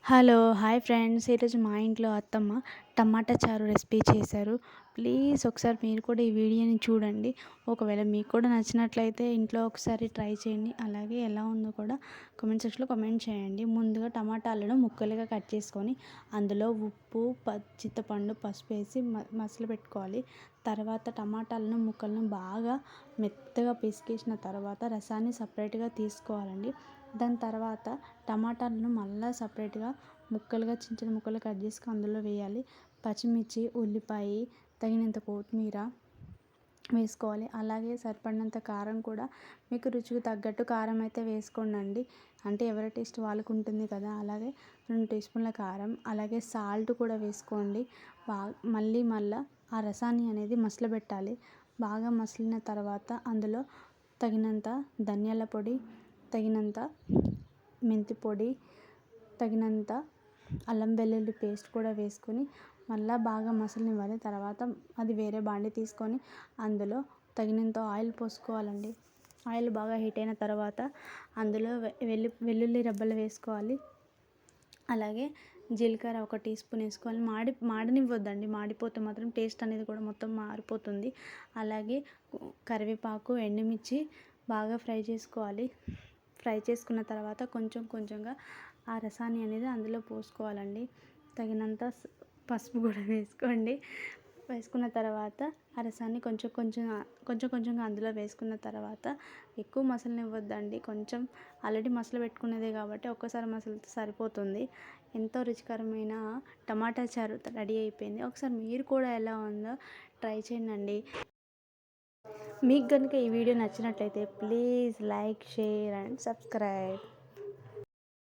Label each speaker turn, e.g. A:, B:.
A: Hello! Hi friends. ఈరోజు మా ఇంట్లో అత్తమ్మ టమాటా చారు రెసిపీ చేశారు. ప్లీజ్ ఒకసారి మీరు కూడా ఈ వీడియోని చూడండి. ఒకవేళ మీకు కూడా నచ్చినట్లయితే ఇంట్లో ఒకసారి ట్రై చేయండి. అలాగే ఎలా ఉందో కూడా కామెంట్ సెక్షన్‌లో కామెంట్ చేయండి. ముందుగా టమాటాలను ముక్కలుగా కట్ చేసుకొని అందులో ఉప్పు, చింతపండు, పసుపు వేసి మసలపెట్టుకోవాలి. తర్వాత టమాటాలను ముక్కలను బాగా మెత్తగా పిసికేసిన తర్వాత రసాన్ని సపరేట్‌గా తీసుకోవాలండి. దాని తర్వాత టమాటాలను మళ్ళీ సపరేట్‌గా ముక్కలుగా చిన్న చిన్న ముక్కలు కట్ చేసుకొని అందులో వేయాలి. పచ్చిమిర్చి, ఉల్లిపాయ, తగినంత కొత్తిమీర వేసుకోవాలి. అలాగే సరిపడినంత కారం కూడా మీకు రుచికి తగ్గట్టు కారం అయితే వేసుకోండి. అంటే ఎవరి టేస్ట్ వాళ్ళకు ఉంటుంది కదా. అలాగే 2 టీ స్పూన్ల కారం, అలాగే సాల్ట్ కూడా వేసుకోండి. మళ్ళా ఆ రసాన్ని అనేది మసలబెట్టాలి. బాగా మసిలిన తర్వాత అందులో తగినంత ధనియాల పొడి, తగినంత మెంతి పొడి, తగినంత అల్లం వెల్లుల్లి పేస్ట్ కూడా వేసుకొని మళ్ళీ బాగా మసలనివ్వాలి. తర్వాత అది వేరే బాండీ తీసుకొని అందులో తగినంత ఆయిల్ పోసుకోవాలండి. ఆయిల్ బాగా హీట్ అయిన తర్వాత అందులో వెల్లుల్లి రెబ్బలు వేసుకోవాలి. అలాగే జీలకర్ర 1 టీ స్పూన్ వేసుకోవాలి. మాడనివ్వద్దండి. మాడిపోతే మాత్రం టేస్ట్ అనేది కూడా మొత్తం మారిపోతుంది. అలాగే కరివేపాకు, ఎండుమిర్చి బాగా ఫ్రై చేసుకోవాలి. ఫ్రై చేసుకున్న తర్వాత కొంచెం కొంచెంగా ఆ రసాన్ని అనేది అందులో పోసుకోవాలండి. తగినంత పసుపు కూడా వేసుకోండి. వేసుకున్న తర్వాత ఆ రసాన్ని కొంచెం కొంచెంగా అందులో వేసుకున్న తర్వాత ఎక్కువ మసలనివ్వద్దండి. కొంచెం ఆల్రెడీ మసలబెట్టుకున్నదే కాబట్టి ఒక్కసారి మసలితే సరిపోతుంది. ఎంతో రుచికరమైన టమాటా చారు రెడీ అయిపోయింది. ఒకసారి మీరు కూడా ఎలా ఉందో ట్రై చేయండి. మీకు కనుక ఈ వీడియో నచ్చినట్లయితే please like, share and subscribe.